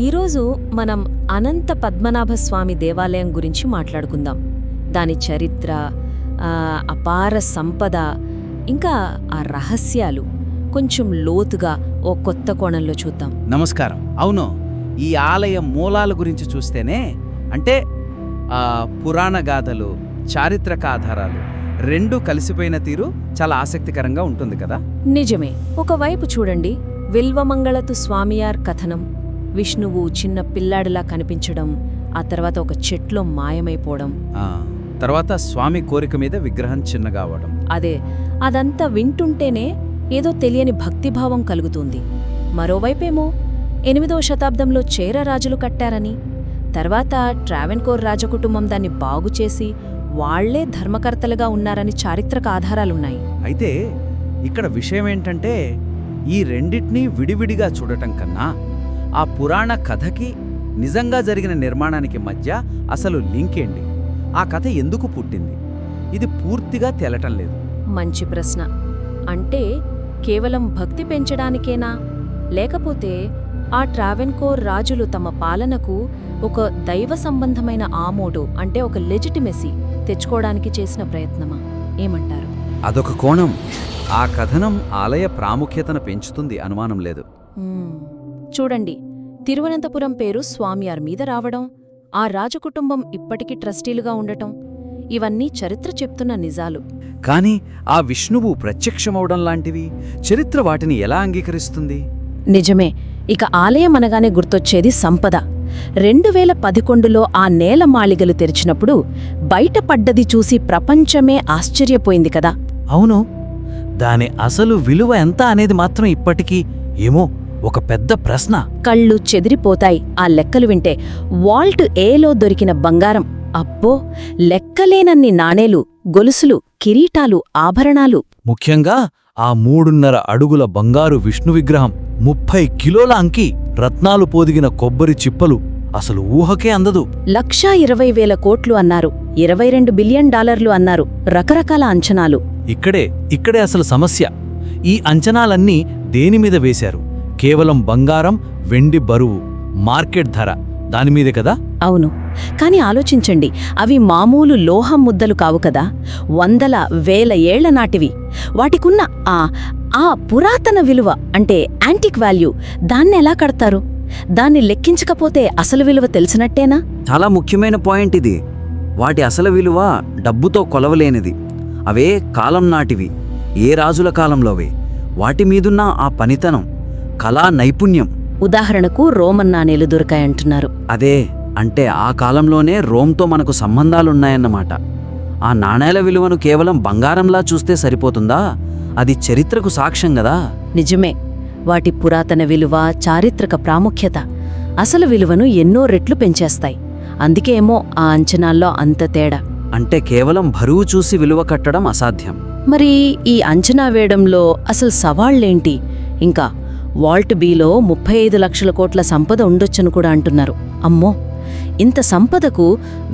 ఈరోజు మనం అనంత పద్మనాభ స్వామి దేవాలయం గురించి మాట్లాడుకుందాం. దాని చరిత్ర, అపార సంపద, ఇంకా ఆ రహస్యాలు కొంచెం లోతుగా ఓ కొత్త కోణంలో చూద్దాం. నమస్కారం. అవును, ఈ ఆలయ మూలాల గురించి చూస్తేనే అంటే పురాణ గాథలు, చారిత్రక ఆధారాలు రెండూ కలిసిపోయిన తీరు చాలా ఆసక్తికరంగా ఉంటుంది కదా. నిజమే. ఒకవైపు చూడండి, విల్వమంగళతు స్వామియార్ కథనం, విష్ణువు చిన్న పిల్లాడిలా కనిపించడం, ఆ తర్వాత ఒక చెట్లో మాయమైపోవడం, తర్వాత స్వామి కోరిక మీద విగ్రహం చిన్నగా అవడం. అదంతా వింటుంటేనే ఏదో తెలియని భక్తిభావం కలుగుతుంది. మరోవైపేమో 8వ శతాబ్దంలో చేర రాజులు కట్టారని, తర్వాత ట్రావెన్కోర్ రాజకుటుంబం దాన్ని బాగుచేసి వాళ్లే ధర్మకర్తలుగా ఉన్నారని చారిత్రక ఆధారాలున్నాయి. అయితే ఇక్కడ విషయమేంటంటే, ఈ రెండిటినీ విడివిడిగా చూడటం కన్నా ఆ పురాణ కథకి నిజంగా జరిగిన నిర్మాణానికి మధ్య అసలు లింక్ ఏంటి, ఆ కథ ఎందుకు పుట్టింది, ఇది పూర్తిగా తేలటం లేదు. మంచి ప్రశ్న. అంటే కేవలం భక్తి పెంచడానికేనా, లేకపోతే ఆ ట్రావెన్కోర్ రాజులు తమ పాలనకు ఒక దైవ సంబంధమైన ఆమోడు, అంటే ఒక లెజిటిమెసీ తెచ్చుకోవడానికి చేసిన ప్రయత్నమా? ఏమంటారు? అదొక కోణం. ఆ కథనం ఆలయ ప్రాముఖ్యతను పెంచుతుంది, అనుమానం లేదు. చూడండి, తిరువనంతపురం పేరు స్వామియార్ మీద రావడం, ఆ రాజకుటుంబం ఇప్పటికీ ట్రస్టీలుగా ఉండటం, ఇవన్నీ చరిత్ర చెప్తున్న నిజాలు. కాని ఆ విష్ణువు ప్రత్యక్షమవడం లాంటివి చరిత్ర వాటిని ఎలా అంగీకరిస్తుంది? నిజమే. ఇక ఆలయం అనగానే గుర్తొచ్చేది సంపద. 2011లో ఆ నేల మాళిగలు తెరిచినప్పుడు బయటపడ్డది చూసి ప్రపంచమే ఆశ్చర్యపోయింది కదా. అవును, దాని అసలు విలువ ఎంత అనేది మాత్రం ఇప్పటికీ ఏమో ఒక పెద్ద ప్రశ్న. కళ్ళు చెదిరిపోతాయి ఆ లెక్కలు వింటే. వాల్ట్ ఏలో దొరికిన బంగారం, అబ్బో, లెక్కలేనన్ని నాణేలు, గొలుసులు, కిరీటాలు, ఆభరణాలు. ముఖ్యంగా ఆ 3.5 అడుగుల బంగారు విష్ణు విగ్రహం, 30 కిలోల అంకి, రత్నాలు పొదిగిన కొబ్బరి చిప్పలు, అసలు ఊహకే అందదు. 1,20,000 కోట్లు అన్నారు, $22 బిలియన్ అన్నారు, రకరకాల అంచనాలు. ఇక్కడే అసలు సమస్య. ఈ అంచనాలన్నీ దేనిమీద వేశారు? కేవలం బంగారం, వెండి బరువు, మార్కెట్ ధర దానిమీదే కదా? అవును, కాని ఆలోచించండి, అవి మామూలు లోహం ముద్దలు కావు కదా, వందల వేల ఏళ్ల నాటివి. వాటికున్న ఆ పురాతన విలువ, అంటే యాంటిక్ వాల్యూ, దాన్నెలా కడతారు? దాన్ని లెక్కించకపోతే అసలు విలువ తెలిసినట్టేనా? చాలా ముఖ్యమైన పాయింట్ ఇది. వాటి అసలు విలువ డబ్బుతో కొలవలేనిది. అవే కాలం నాటివి, ఏ రాజుల కాలంలోవే. వాటి మీదున్న ఆ పనితనం, కళా నైపుణ్యం. ఉదాహరణకు రోమన్ నాణేలు దొరికాయంటున్నారు. అదే, అంటే ఆ కాలంలోనే రోమ్తో మనకు సంబంధాలున్నాయన్నమాట. ఆ నాణేల విలువను కేవలం బంగారంలా చూస్తే సరిపోతుందా? అది చరిత్రకు సాక్ష్యం గదా. నిజమే. వాటి పురాతన విలువ, చారిత్రక ప్రాముఖ్యత అసలు విలువను ఎన్నో రెట్లు పెంచేస్తాయి. అందుకేమో ఆ అంచనాల్లో అంత తేడా. అంటే కేవలం బరువు చూసి విలువ కట్టడం అసాధ్యం. మరి ఈ అంచనా వేయడంలో అసలు సవాళ్లేంటి? ఇంకా వాల్ట్ బీలో 35 లక్షల కోట్ల సంపద ఉండొచ్చని కూడా అంటున్నారు. అమ్మో, ఇంత సంపదకు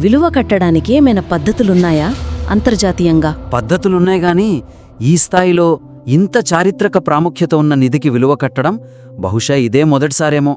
విలువ కట్టడానికి ఏమైనా పద్ధతులున్నాయా అంతర్జాతీయంగా? పద్ధతులున్నాయి గాని ఈ స్థాయిలో ఇంత చారిత్రక ప్రాముఖ్యత ఉన్న నిధికి విలువ కట్టడం బహుశా ఇదే మొదటిసారేమో.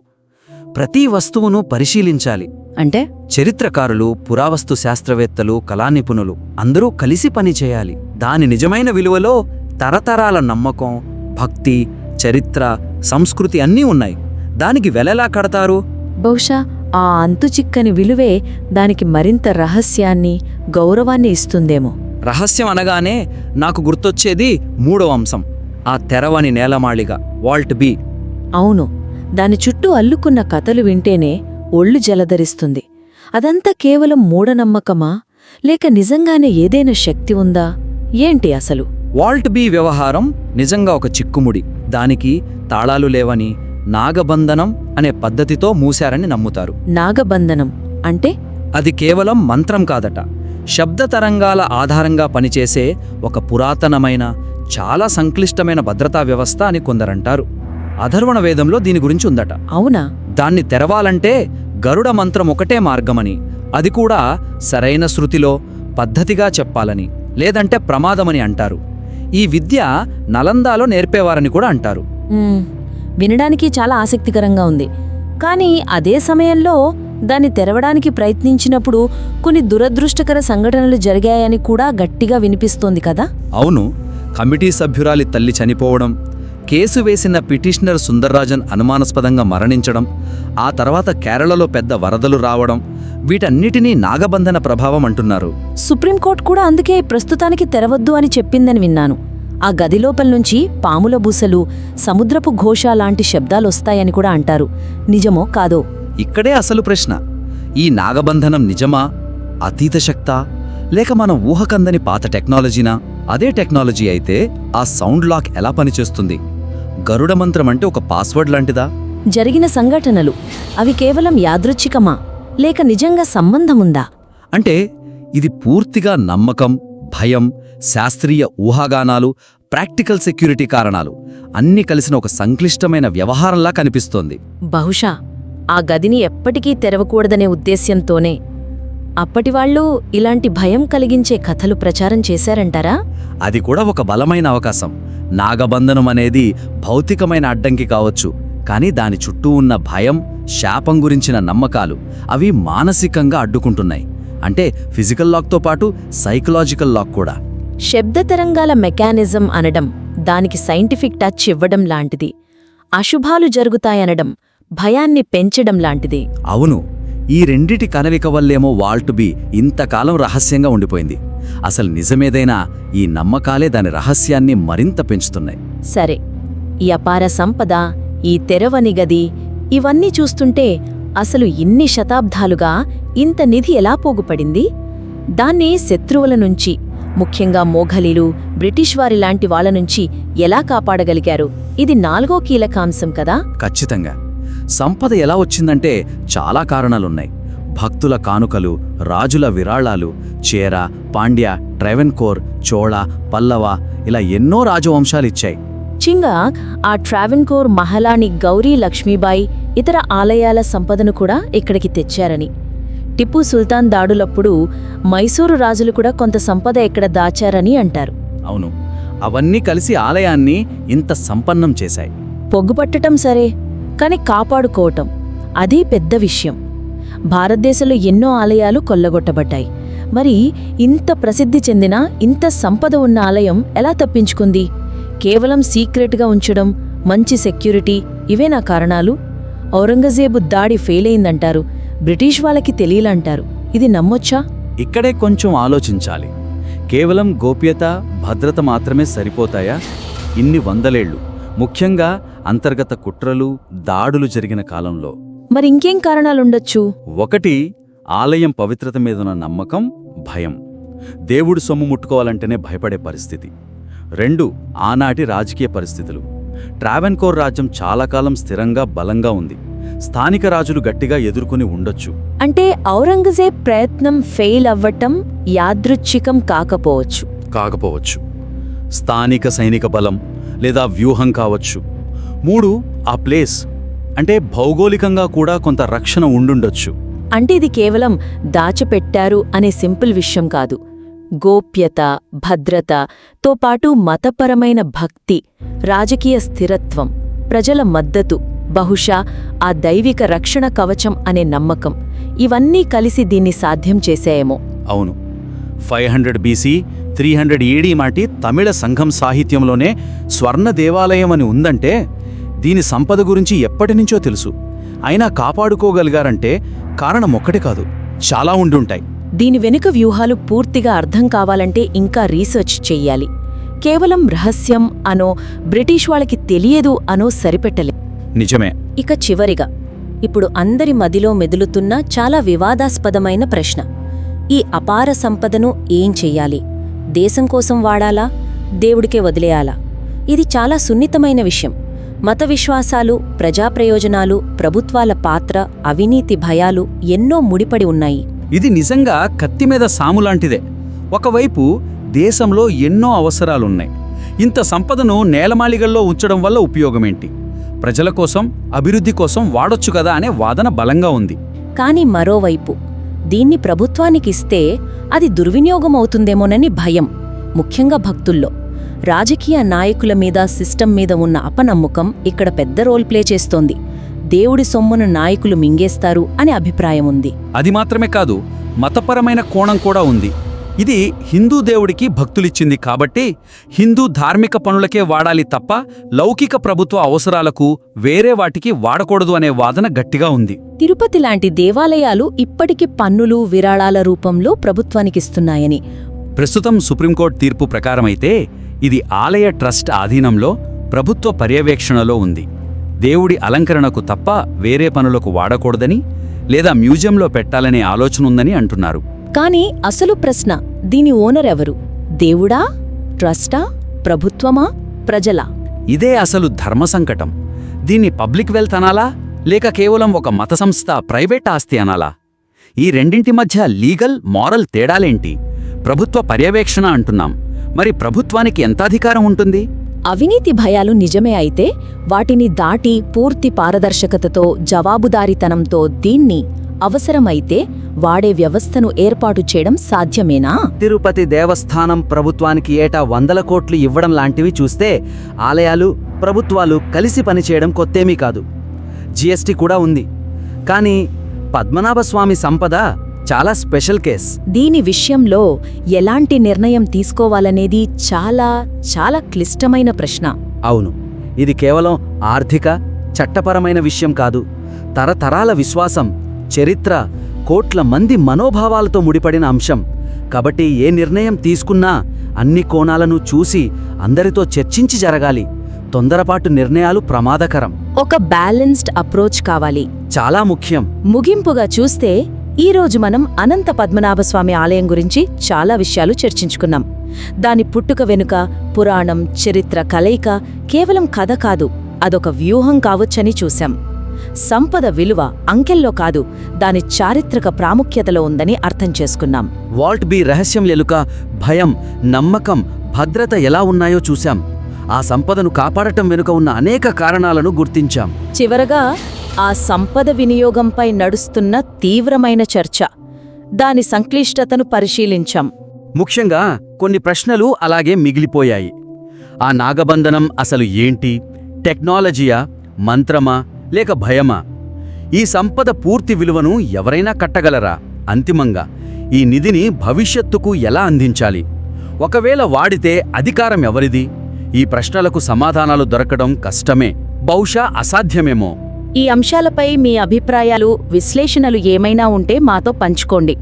ప్రతి వస్తువును పరిశీలించాలి. అంటే చరిత్రకారులు, పురావస్తు శాస్త్రవేత్తలు, కళానిపుణులు అందరూ కలిసి పనిచేయాలి. దాని నిజమైన విలువలో తరతరాల నమ్మకం, భక్తి, చరిత్ర, సంస్కృతి అన్నీ ఉన్నాయి. దానికి వెలెలా కడతారు? బహుశా ఆ అంతుచిక్కని విలువే దానికి మరింత రహస్యాన్ని, గౌరవాన్ని ఇస్తుందేమో. రహస్యం అనగానే నాకు గుర్తొచ్చేది 3వ అంశం, ఆ తెరవని నేలమాళిగ, వాల్ట్ బీ. అవును, దాని చుట్టూ అల్లుకున్న కథలు వింటేనే ఒళ్ళు జలధరిస్తుంది. అదంతా కేవలం మూఢనమ్మకమా, లేక నిజంగానే ఏదైనా శక్తి ఉందా? ఏంటి అసలు? వాల్ట్ బీ వ్యవహారం నిజంగా ఒక చిక్కుముడి. దానికి తాళాలు లేవని, నాగబంధనం అనే పద్ధతితో మూశారని నమ్ముతారు. నాగబంధనం అంటే? అది కేవలం మంత్రం కాదట, శబ్ద తరంగాల ఆధారంగా పనిచేసే ఒక పురాతనమైన, చాలా సంక్లిష్టమైన భద్రతా వ్యవస్థ అని కొందరంటారు. అథర్వణ వేదంలో దీని గురించి ఉందట. అవునా? దాన్ని తెరవాలంటే గరుడ మంత్రం ఒకటే మార్గమని, అది కూడా సరైన శృతిలో పద్ధతిగా చెప్పాలని, లేదంటే ప్రమాదమని అంటారు. ఈ విద్య నలందాలో నేర్పేవారని కూడా అంటారు. వినడానికి చాలా ఆసక్తికరంగా ఉంది. కానీ అదే సమయంలో దాన్ని తెరవడానికి ప్రయత్నించినప్పుడు కొన్ని దురదృష్టకర సంఘటనలు జరిగాయని కూడా గట్టిగా వినిపిస్తోంది కదా. అవును, కమిటీ సభ్యురాలి తల్లి చనిపోవడం, కేసు వేసిన పిటిషనర్ సుందర్రాజన్ అనుమానాస్పదంగా మరణించడం, ఆ తర్వాత కేరళలో పెద్ద వరదలు రావడం, వీటన్నిటినీ నాగబంధన ప్రభావం అంటున్నారు. సుప్రీంకోర్టు కూడా అందుకే ప్రస్తుతానికి తెరవద్దు అని చెప్పిందని విన్నాను. ఆ గది లోపల నుంచి పాముల బూసలు, సముద్రపు ఘోష లాంటి శబ్దాలొస్తాయని కూడా అంటారు. నిజమో కాదో? ఇక్కడే అసలు ప్రశ్న. ఈ నాగబంధనం నిజమా, అతీత శక్తా, లేక మనం ఊహకందని పాత టెక్నాలజీనా? అదే టెక్నాలజీ అయితే ఆ సౌండ్ లాక్ ఎలా పనిచేస్తుంది? గరుడ మంత్రం అంటే ఒక పాస్వర్డ్ లాంటిదా? జరిగిన సంఘటనలు అవి కేవలం యాదృచ్ఛికమా, లేక నిజంగా సంబంధముందా? అంటే ఇది పూర్తిగా నమ్మకం, భయం, శాస్త్రీయ ఊహాగానాలు, ప్రాక్టికల్ సెక్యూరిటీ కారణాలు అన్నీ కలిసిన ఒక సంక్లిష్టమైన వ్యవహారంలా కనిపిస్తోంది. బహుశా ఆ గదిని ఎప్పటికీ తెరవకూడదనే ఉద్దేశ్యంతోనే అప్పటివాళ్లు ఇలాంటి భయం కలిగించే కథలు ప్రచారం చేశారంటారా? అది కూడా ఒక బలమైన అవకాశం. నాగబంధనం అనేది భౌతికమైన అడ్డంకి కావచ్చు, కానీ దాని చుట్టూ ఉన్న భయం, శాపం గురించిన నమ్మకాలు అవి మానసికంగా అడ్డుకుంటున్నాయి. అంటే ఫిజికల్ లాక్తో పాటు సైకలాజికల్ లాక్ కూడా. శబ్ద తరంగాల మెకానిజం అనడం దానికి సైంటిఫిక్ టచ్ ఇవ్వడం లాంటిది. అశుభాలు జరుగుతాయనడం భయాన్ని పెంచడం లాంటిది. అవును, ఈ రెండిటి కలయిక వల్లేమో వాల్ట్ బి ఇంతకాలం రహస్యంగా ఉండిపోయింది. అసలు నిజమేదైనా ఈ నమ్మకాలే దాని రహస్యాన్ని మరింత పెంచుతున్నాయి. సరే, ఈ అపార సంపద, ఈ తెరవని గది, ఇవన్నీ చూస్తుంటే అసలు ఇన్ని శతాబ్దాలుగా ఇంత నిధి ఎలా పోగుపడింది? దాన్ని శత్రువుల నుంచి, ముఖ్యంగా మొఘలీలు, బ్రిటిష్ వారి లాంటి వాళ్ల నుంచి ఎలా కాపాడగలిగారు? ఇది 4వ కీలకాంశం కదా. ఖచ్చితంగా. సంపద ఎలా వచ్చిందంటే చాలా కారణాలున్నాయి. భక్తుల కానుకలు, రాజుల విరాళాలు, చేర, పాండ్య, ట్రావెన్కోర్, చోళ, పల్లవ, ఇలా ఎన్నో రాజవంశాలిచ్చాయి. చింగా ఆ ట్రావెన్కోర్ మహాలాని గౌరీ లక్ష్మీబాయి ఇతర ఆలయాల సంపదను కూడా ఇక్కడికి తెచ్చారని, టిప్పు సుల్తాన్ దాడులప్పుడు మైసూరు రాజులు కూడా కొంత సంపద ఇక్కడ దాచారని అంటారు. అవును, అవన్నీ కలిసి ఆలయాన్ని ఇంత సంపన్నం చేశాయి. పొగ్గుపట్టటం సరే, కాని కాపాడుకోవటం అదీ పెద్ద విషయం. భారతదేశంలో ఎన్నో ఆలయాలు కొల్లగొట్టబడ్డాయి. మరి ఇంత ప్రసిద్ధి చెందిన, ఇంత సంపద ఉన్న ఆలయం ఎలా తప్పించుకుంది? కేవలం సీక్రెట్గా ఉంచడం, మంచి సెక్యూరిటీ, ఇవేనా కారణాలు? ఔరంగజేబు దాడి ఫెయిల్ అయిందంటారు, బ్రిటిష్ వాళ్ళకి తెలియలంటారు. ఇది నమ్మొచ్చా? ఇక్కడే కొంచెం ఆలోచించాలి. కేవలం గోప్యత, భద్రత మాత్రమే సరిపోతాయా? ఇన్ని వందలేళ్లు, ముఖ్యంగా అంతర్గత కుట్రలు, దాడులు జరిగిన కాలంలో మరి ఇంకేం కారణాలుండొచ్చు? 1 ఆలయం పవిత్రత మీదున్న నమ్మకం, భయం, దేవుడు సొమ్ము ముట్టుకోవాలంటేనే భయపడే పరిస్థితి. 2 ఆనాటి రాజకీయ పరిస్థితులు. ట్రావెన్కోర్ రాజ్యం చాలా కాలం స్థిరంగా, బలంగా ఉంది. స్థానిక రాజులు గట్టిగా ఎదుర్కొని ఉండొచ్చు. అంటే ఔరంగజేబ్ ప్రయత్నం ఫెయిల్ అవ్వటం యాదృచ్ఛికం కాకపోవచ్చు. స్థానిక సైనిక బలం లేదా వ్యూహం కావచ్చు. 3 ఆ ప్లేస్, అంటే భౌగోళికంగా కూడా కొంత రక్షణ ఉండుండొచ్చు. అంటే ఇది కేవలం దాచిపెట్టారు అనే సింపుల్ విషయం కాదు. గోప్యత, భద్రతతో పాటు మతపరమైన భక్తి, రాజకీయ స్థిరత్వం, ప్రజల మద్దతు, బహుశా ఆ దైవిక రక్షణ కవచం అనే నమ్మకం, ఇవన్నీ కలిసి దీన్ని సాధ్యం చేశాయేమో. అవును, 500 BC 300 AD మాటి తమిళ సంఘం సాహిత్యంలోనే స్వర్ణ దేవాలయం అని ఉందంటే దీని సంపద గురించి ఎప్పటినుంచో తెలుసు. అయినా కాపాడుకోగలిగారంటే కారణం ఒక్కటే కాదు, చాలా ఉండుంటాయి. దీని వెనుక వ్యూహాలు పూర్తిగా అర్థం కావాలంటే ఇంకా రీసెర్చ్ చెయ్యాలి. కేవలం రహస్యం అనో, బ్రిటిష్ వాళ్ళకి తెలియదు అనో సరిపెట్టలే. నిజమే. ఇక చివరిగా, ఇప్పుడు అందరి మదిలో మెదులుతున్న చాలా వివాదాస్పదమైన ప్రశ్న: ఈ అపార సంపదను ఏం చెయ్యాలి? దేశం కోసం వాడాలా, దేవుడికే వదిలేయాలా? ఇది చాలా సున్నితమైన విషయం. మత విశ్వాసాలు, ప్రజాప్రయోజనాలు, ప్రభుత్వాల పాత్ర, అవినీతి భయాలు ఎన్నో ముడిపడి ఉన్నాయి. ఇది నిజంగా కత్తిమీద సాములాంటిదే. ఒకవైపు దేశంలో ఎన్నో అవసరాలున్నాయి. ఇంత సంపదను నేలమాళిగల్లో ఉంచడం వల్ల ఉపయోగమేంటి? ప్రజల కోసం, అభివృద్ధి కోసం వాడొచ్చు కదా అనే వాదన బలంగా ఉంది. కాని మరోవైపు దీన్ని ప్రభుత్వానికిస్తే అది దుర్వినియోగం అవుతుందేమోనని భయం, ముఖ్యంగా భక్తుల్లో. రాజకీయ నాయకుల మీద, సిస్టమ్ మీద ఉన్న అపనమ్మకం ఇక్కడ పెద్ద రోల్ ప్లే చేస్తోంది. దేవుడి సొమ్మును నాయకులు మింగేస్తారు అని అభిప్రాయం ఉంది. అది మాత్రమే కాదు, మతపరమైన కోణం కూడా ఉంది. ఇది హిందూ దేవుడికి భక్తులిచ్చింది కాబట్టి హిందూ ధార్మిక పనులకే వాడాలి తప్ప లౌకిక ప్రభుత్వ అవసరాలకు వేరే వాటికి వాడకూడదు అనే వాదన గట్టిగా ఉంది. తిరుపతి లాంటి దేవాలయాలు ఇప్పటికీ పన్నులు, విరాళాల రూపంలో ప్రభుత్వానికిస్తున్నాయని. ప్రస్తుతం సుప్రీంకోర్టు తీర్పు ప్రకారమైతే ఇది ఆలయ ట్రస్ట్ ఆధీనంలో ప్రభుత్వ పర్యవేక్షణలో ఉంది. దేవుడి అలంకరణకు తప్ప వేరే పనులకు వాడకూడదని లేదా మ్యూజియంలో పెట్టాలనే ఆలోచన ఉందని అంటున్నారు. కానీ అసలు ప్రశ్న, దీని ఓనర్ ఎవరు? దేవుడా, ట్రస్టా, ప్రభుత్వమా, ప్రజలా? ఇదే అసలు ధర్మ సంకటం. దీన్ని పబ్లిక్ వెల్త్ అనాలా లేక కేవలం ఒక మత సంస్థ, ప్రైవేట్ ఆస్తి అనాలా? ఈ రెండింటి మధ్య లీగల్, మారల్ తేడాలేంటి? ప్రభుత్వ పర్యవేక్షణ అంటున్నాం, మరి ప్రభుత్వానికి ఎంత అధికారం ఉంటుంది? అవినీతి భయాలు నిజమే అయితే వాటిని దాటి పూర్తి పారదర్శకతతో, జవాబుదారీతనంతో దీన్ని అవసరమైతే వాడే వ్యవస్థను ఏర్పాటు చేయడం సాధ్యమేనా? తిరుపతి దేవస్థానం ప్రభుత్వానికి ఏటా 100 కోట్లు ఇవ్వడం లాంటివి చూస్తే ఆలయాలు, ప్రభుత్వాలు కలిసి పనిచేయడం కొత్తేమీ కాదు. జీఎస్టీ కూడా ఉంది. కానీ పద్మనాభస్వామి సంపద చాలా స్పెషల్ కేస్. దీని విషయంలో ఎలాంటి నిర్ణయం తీసుకోవాలనేది చాలా చాలా క్లిష్టమైన ప్రశ్న. అవును, ఇది కేవలం ఆర్థిక, చట్టపరమైన విషయం కాదు. తరతరాల విశ్వాసం, చరిత్ర, కోట్ల మంది మనోభావాలతో ముడిపడిన అంశం. కాబట్టి ఏ నిర్ణయం తీసుకున్నా అన్ని కోణాలను చూసి అందరితో చర్చించి జరగాలి. తొందరపాటు నిర్ణయాలు ప్రమాదకరం. ఒక బ్యాలెన్స్డ్ అప్రోచ్ కావాలి. చాలా ముఖ్యం. ముగింపుగా చూస్తే ఈరోజు మనం అనంత పద్మనాభస్వామి ఆలయం గురించి చాలా విషయాలు చర్చించుకున్నాం. దాని పుట్టుక వెనుక పురాణం, చరిత్ర కలయిక కేవలం కథ కాదు, అదొక వ్యూహం కావచ్చని చూశాం. సంపద విలువ అంకెల్లో కాదు, దాని చారిత్రక ప్రాముఖ్యతలో ఉందని అర్థం చేసుకున్నాం. వాల్ట్ బి రహస్యం ఎలుక భయం, నమ్మకం, భద్రత ఎలా ఉన్నాయో చూశాం. ఆ సంపదను కాపాడటం వెనుక ఉన్న అనేక కారణాలను గుర్తించాం. చివరగా ఆ సంపద వినియోగంపై నడుస్తున్న తీవ్రమైన చర్చ, దాని సంక్లిష్టతను పరిశీలించాం. ముఖ్యంగా కొన్ని ప్రశ్నలు అలాగే మిగిలిపోయాయి. ఆ నాగబంధనం అసలు ఏంటి? టెక్నాలజీయా, మంత్రమా, లేక భయమా? ఈ సంపద పూర్తి విలువను ఎవరైనా కట్టగలరా? అంతిమంగా ఈ నిధిని భవిష్యత్తుకు ఎలా అందించాలి? ఒకవేళ వాడితే అధికారం ఎవరిది? ఈ ప్రశ్నలకు సమాధానాలు దొరకడం కష్టమే, బహుశా అసాధ్యమేమో. ఈ అంశాలపై మీ అభిప్రాయాలు, విశ్లేషణలు ఏమైనా ఉంటే మాతో పంచుకోండి.